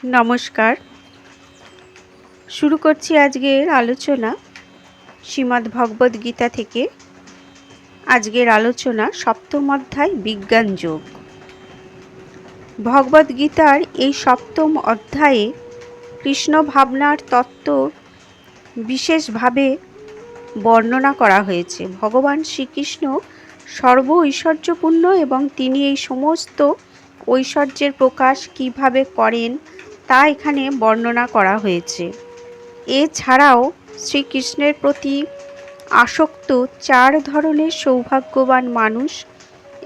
নমস্কার। শুরু করছি আজকের আলোচনা শ্রীমদ্ ভগবদ গীতা থেকে। আজকের আলোচনা সপ্তম অধ্যায় বিজ্ঞান যোগ। ভগবদ গীতার এই সপ্তম অধ্যায়ে কৃষ্ণ ভাবনার তত্ত্ব বিশেষভাবে বর্ণনা করা হয়েছে। ভগবান শ্রীকৃষ্ণ সর্ব ঐশ্বর্যপূর্ণ এবং তিনি এই সমস্ত ঐশ্বর্যের প্রকাশ কিভাবে করেন তা এখানে বর্ণনা করা হয়েছে। এছাড়াও শ্রীকৃষ্ণের প্রতি আসক্ত 4 ধরনের সৌভাগ্যবান মানুষ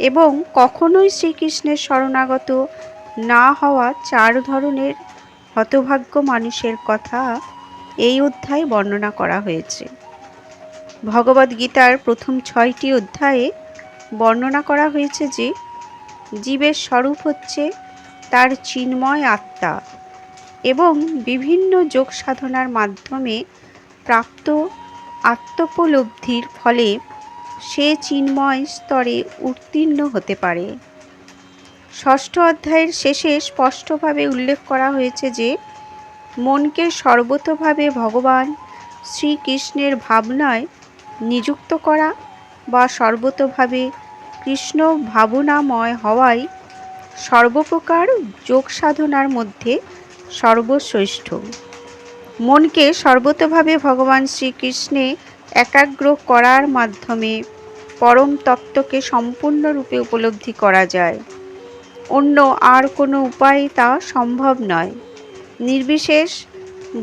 এবং কখনোই শ্রীকৃষ্ণের শরণাগত না হওয়া 4 ধরনের হতভাগ্য মানুষের কথা এই অধ্যায়ে বর্ণনা করা হয়েছে। ভগবদ গীতার প্রথম 6টি অধ্যায়ে বর্ণনা করা হয়েছে যে জীবের স্বরূপ হচ্ছে তার চিন্ময় আত্মা এবং বিভিন্ন যোগ সাধনার মাধ্যমে প্রাপ্ত আত্মোপলব্ধির ফলে সে চিন্ময় স্তরে উত্তীর্ণ হতে পারে। 6ষ্ঠ অধ্যায়ের শেষে স্পষ্টভাবে উল্লেখ করা হয়েছে যে মনকে সর্বতোভাবে ভগবান শ্রীকৃষ্ণের ভাবনায় নিযুক্ত করা বা সর্বতোভাবে কৃষ্ণ ভাবনাময় হওয়াই সর্বপ্রকার যোগ সাধনার মধ্যে সর্বশ্রেষ্ঠ। মনকে সর্বতোভাবে ভগবান শ্রীকৃষ্ণে একাগ্র করার মাধ্যমে পরম তত্ত্বকে সম্পূর্ণরূপে উপলব্ধি করা যায়। অন্য আর কোনো উপায়ে তা সম্ভব নয়। নির্বিশেষ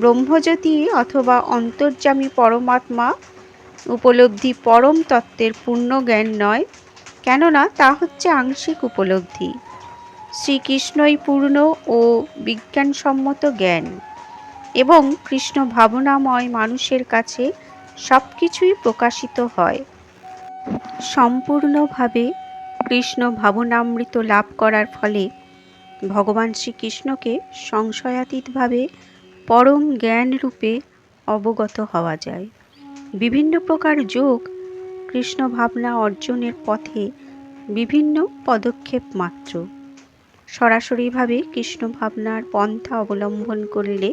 ব্রহ্মজ্যোতি অথবা অন্তর্যামী পরমাত্মা উপলব্ধি পরম তত্ত্বের পূর্ণ জ্ঞান নয়, কেননা তা হচ্ছে আংশিক উপলব্ধি। শ্রীকৃষ্ণই পূর্ণ ও বিজ্ঞানসম্মত জ্ঞান এবং কৃষ্ণ ভাবনাময় মানুষের কাছে সব কিছুই প্রকাশিত হয়। সম্পূর্ণভাবে কৃষ্ণ ভাবনামৃত লাভ করার ফলে ভগবান শ্রীকৃষ্ণকে সংশয়াতীতভাবে পরম জ্ঞান রূপে অবগত হওয়া যায়। বিভিন্ন প্রকার যোগ কৃষ্ণ ভাবনা অর্জনের পথে বিভিন্ন পদক্ষেপ মাত্র। সরাসরিভাবে কৃষ্ণ ভাবনার পন্থা অবলম্বন করলে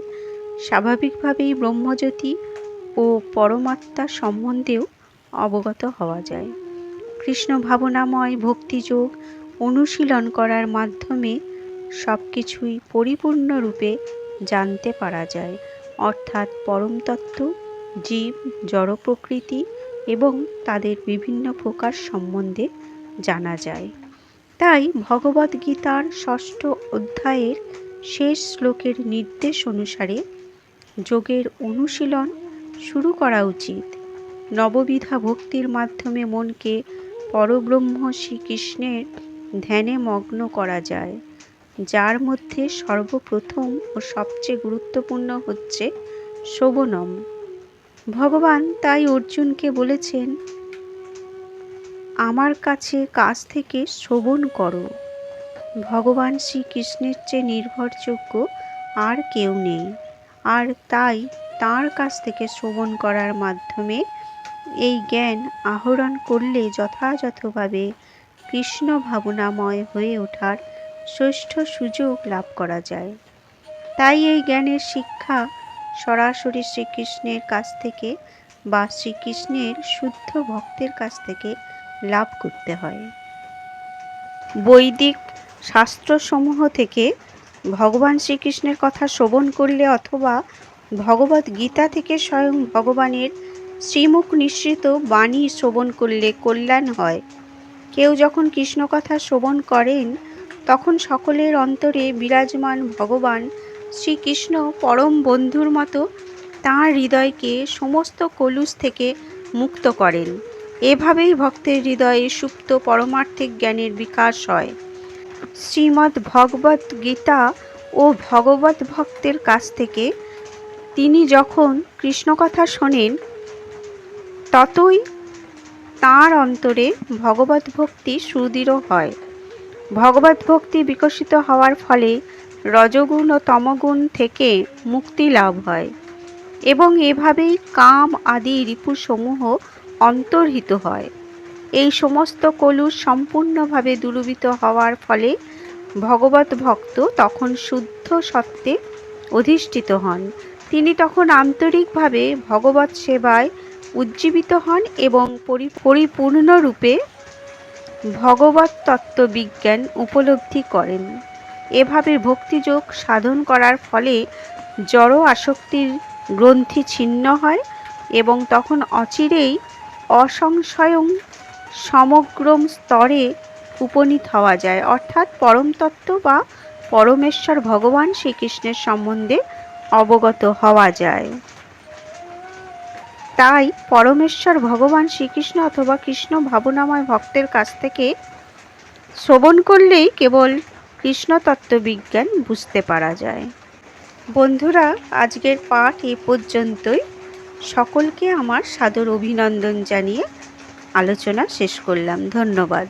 স্বাভাবিকভাবেই ব্রহ্মজ্যোতি ও পরমাত্মা সম্বন্ধেও অবগত হওয়া যায়। কৃষ্ণ ভাবনাময় ভক্তিযোগ অনুশীলন করার মাধ্যমে সব কিছুই পরিপূর্ণরূপে জানতে পারা যায়, অর্থাৎ পরমতত্ত্ব, জীব, জড় প্রকৃতি এবং তাদের বিভিন্ন প্রকার সম্বন্ধে জানা যায়। তাই ভগবদ গীতার 6ষ্ঠ অধ্যায়ের শেষ শ্লোকের নির্দেশ অনুসারে যোগের অনুশীলন শুরু করা উচিত। নববিধা ভক্তির মাধ্যমে মনকে পরব্রহ্ম শ্রীকৃষ্ণের ধ্যানে মগ্ন করা যায়, যার মধ্যে সর্বপ্রথম ও সবচেয়ে গুরুত্বপূর্ণ হচ্ছে শ্রবণম। ভগবান তাই অর্জুনকে বলেছেন, আমার কাছ থেকে শ্রবণ করো। ভগবান শ্রীকৃষ্ণের চেয়ে নির্ভরযোগ্য আর কেউ নেই, আর তাই তাঁর কাছ থেকে শ্রবণ করার মাধ্যমে এই জ্ঞান আহরণ করলে যথাযথভাবে কৃষ্ণ ভাবনাময় হয়ে ওঠার শ্রেষ্ঠ সুযোগ লাভ করা যায়। তাই এই জ্ঞানের শিক্ষা সরাসরি শ্রীকৃষ্ণের কাছ থেকে বা শ্রীকৃষ্ণের শুদ্ধ ভক্তের কাছ থেকে লাভ করতে হয়। বৈদিক শাস্ত্রসমূহ থেকে ভগবান শ্রীকৃষ্ণের কথা শ্রবণ করলে অথবা ভগবদ গীতা থেকে স্বয়ং ভগবানের শ্রীমুখ নিঃসৃত বাণী শ্রবণ করলে কল্যাণ হয়। কেউ যখন কৃষ্ণ কথা শ্রবণ করেন তখন সকলের অন্তরে বিরাজমান ভগবান শ্রীকৃষ্ণ পরম বন্ধুর মতো তাঁর হৃদয়কে সমস্ত কলুষ থেকে মুক্ত করেন। এভাবেই ভক্তের হৃদয়ে সুপ্ত পরমার্থিক জ্ঞানের বিকাশ হয়। শ্রীমদ্ ভগবদ গীতা ও ভগবত ভক্তের কাছ থেকে তিনি যখন কৃষ্ণকথা শোনেন ততই তাঁর অন্তরে ভগবত ভক্তি সুদৃঢ় হয়। ভগবত ভক্তি বিকশিত হওয়ার ফলে রজগুণ ও তমগুণ থেকে মুক্তি লাভ হয় এবং এভাবেই কাম আদি রিপুসমূহ অন্তর্হিত হয়। এই সমস্ত কলুষ সম্পূর্ণভাবে দূরীভূত হওয়ার ফলে ভগবত ভক্ত তখন শুদ্ধ সত্ত্বে অধিষ্ঠিত হন। তিনি তখন আন্তরিকভাবে ভগবত সেবায় উজ্জীবিত হন এবং পরিপূর্ণরূপে ভগবত তত্ত্ববিজ্ঞান উপলব্ধি করেন। এভাবে ভক্তিযোগ সাধন করার ফলে জড় আসক্তির গ্রন্থি ছিন্ন হয় এবং তখন অচিরেই অসংশয়ং সমগ্রম স্তরে উপনীত হওয়া যায়, অর্থাৎ পরম তত্ত্ব বা পরমেশ্বর ভগবান শ্রীকৃষ্ণের সম্বন্ধে অবগত হওয়া যায়। তাই পরমেশ্বর ভগবান শ্রীকৃষ্ণ অথবা কৃষ্ণ ভাবনাময় ভক্তের কাছ থেকে শ্রবণ করলেই কেবল কৃষ্ণ তত্ত্ববিজ্ঞান বুঝতে পারা যায়। বন্ধুরা, আজকের পাঠ এ পর্যন্তই। সকলকে আমার সাদর অভিনন্দন জানিয়ে আলোচনা শেষ করলাম। ধন্যবাদ।